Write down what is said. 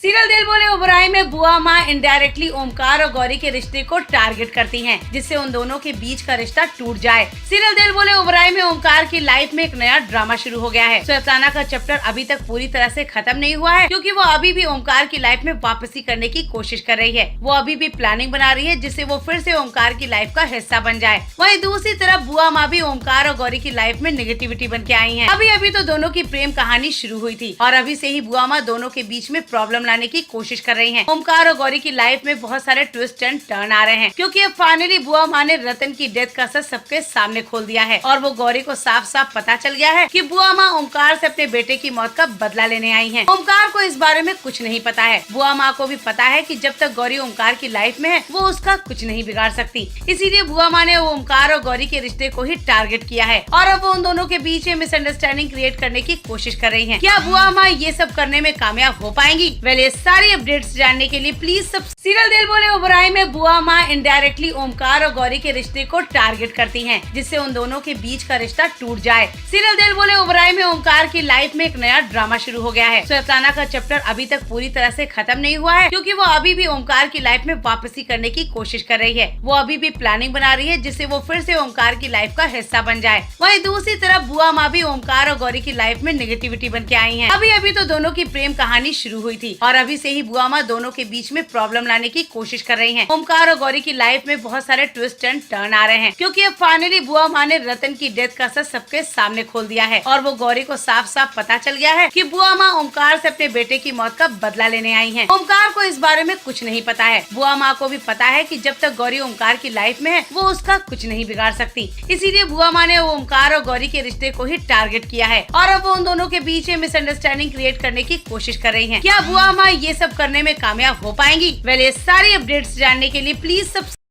Serial दिल बोले उबराई में बुआ माँ इनडायरेक्टली ओमकार और गौरी के रिश्ते को टारगेट करती हैं, जिससे उन दोनों के बीच का रिश्ता टूट जाए। सीरियल दिल बोले उबराई में ओमकार की लाइफ में एक नया ड्रामा शुरू हो गया है। स्वेताना का चैप्टर अभी तक पूरी तरह से खत्म नहीं हुआ है, क्योंकि वो अभी भी ओमकार की लाइफ में वापसी करने की कोशिश कर रही है। वो अभी भी प्लानिंग बना रही है, जिससे वो फिर से ओमकार की लाइफ का हिस्सा बन जाए। वहीं दूसरी तरफ बुआ माँ भी ओमकार और गौरी की लाइफ में नेगेटिविटी बन के आई है। अभी तो दोनों की प्रेम कहानी शुरू हुई थी और अभी से ही बुआ माँ दोनों के बीच में प्रॉब्लम लाने की कोशिश कर रही हैं। ओमकार और गौरी की लाइफ में बहुत सारे ट्विस्ट एंड टर्न आ रहे हैं, क्योंकि अब फाइनली बुआ माँ ने रतन की डेथ का सच सबके सामने खोल दिया है और वो गौरी को साफ साफ पता चल गया है कि बुआ माँ ओमकार से अपने बेटे की मौत का बदला लेने आई हैं। ओमकार को इस बारे में कुछ नहीं पता है। बुआ माँ को भी पता है कि जब तक गौरी ओमकार की लाइफ में है वो उसका कुछ नहीं बिगाड़ सकती। इसीलिए बुआ माँ ने ओमकार और गौरी के रिश्ते को ही टारगेट किया है और अब वो उन दोनों के बीच में मिसअंडरस्टैंडिंग क्रिएट करने की कोशिश कर रही है। क्या बुआ माँ ये सब करने में कामयाब हो पाएंगी? वेल, ये सारी अपडेट्स जानने के लिए प्लीज सीरियल दिल बोले उबराई में बुआ माँ इनडायरेक्टली ओमकार और गौरी के रिश्ते को टारगेट करती हैं, जिससे उन दोनों के बीच का रिश्ता टूट जाए। सीरियल दिल बोले उबराई में ओमकार की लाइफ में एक नया ड्रामा शुरू हो गया है। स्वेताना का चैप्टर अभी तक पूरी तरह से खत्म नहीं हुआ है, क्योंकि वो अभी भी ओमकार की लाइफ में वापसी करने की कोशिश कर रही है। वो अभी भी प्लानिंग बना रही है, जिससे वो फिर से ओमकार की लाइफ का हिस्सा बन जाए। वहीं दूसरी तरफ बुआ माँ भी ओमकार और गौरी की लाइफ में नेगेटिविटी बन के आई है। अभी तो दोनों की प्रेम कहानी शुरू हुई थी और अभी से ही बुआ माँ दोनों के बीच में प्रॉब्लम लाने की कोशिश कर रही हैं। ओमकार और गौरी की लाइफ में बहुत सारे ट्विस्ट एंड टर्न आ रहे हैं, क्योंकि अब फाइनली बुआ माँ ने रतन की डेथ का सच सबके सामने खोल दिया है और वो गौरी को साफ साफ पता चल गया है कि बुआ माँ ओमकार से अपने बेटे की मौत का बदला लेने आई हैं। ओमकार को इस बारे में कुछ नहीं पता है। बुआ माँ को भी पता है कि जब तक गौरी ओमकार की लाइफ में है वो उसका कुछ नहीं बिगाड़ सकती। इसीलिए बुआ माँ ने ओमकार और गौरी के रिश्ते को ही टारगेट किया है और अब वो उन दोनों के बीच में मिसअंडरस्टैंडिंग क्रिएट करने की कोशिश कर रही है। क्या बुआ माँ ये सब करने में कामयाब हो पाएंगी? वेल, ये सारी अपडेट्स जानने के लिए प्लीज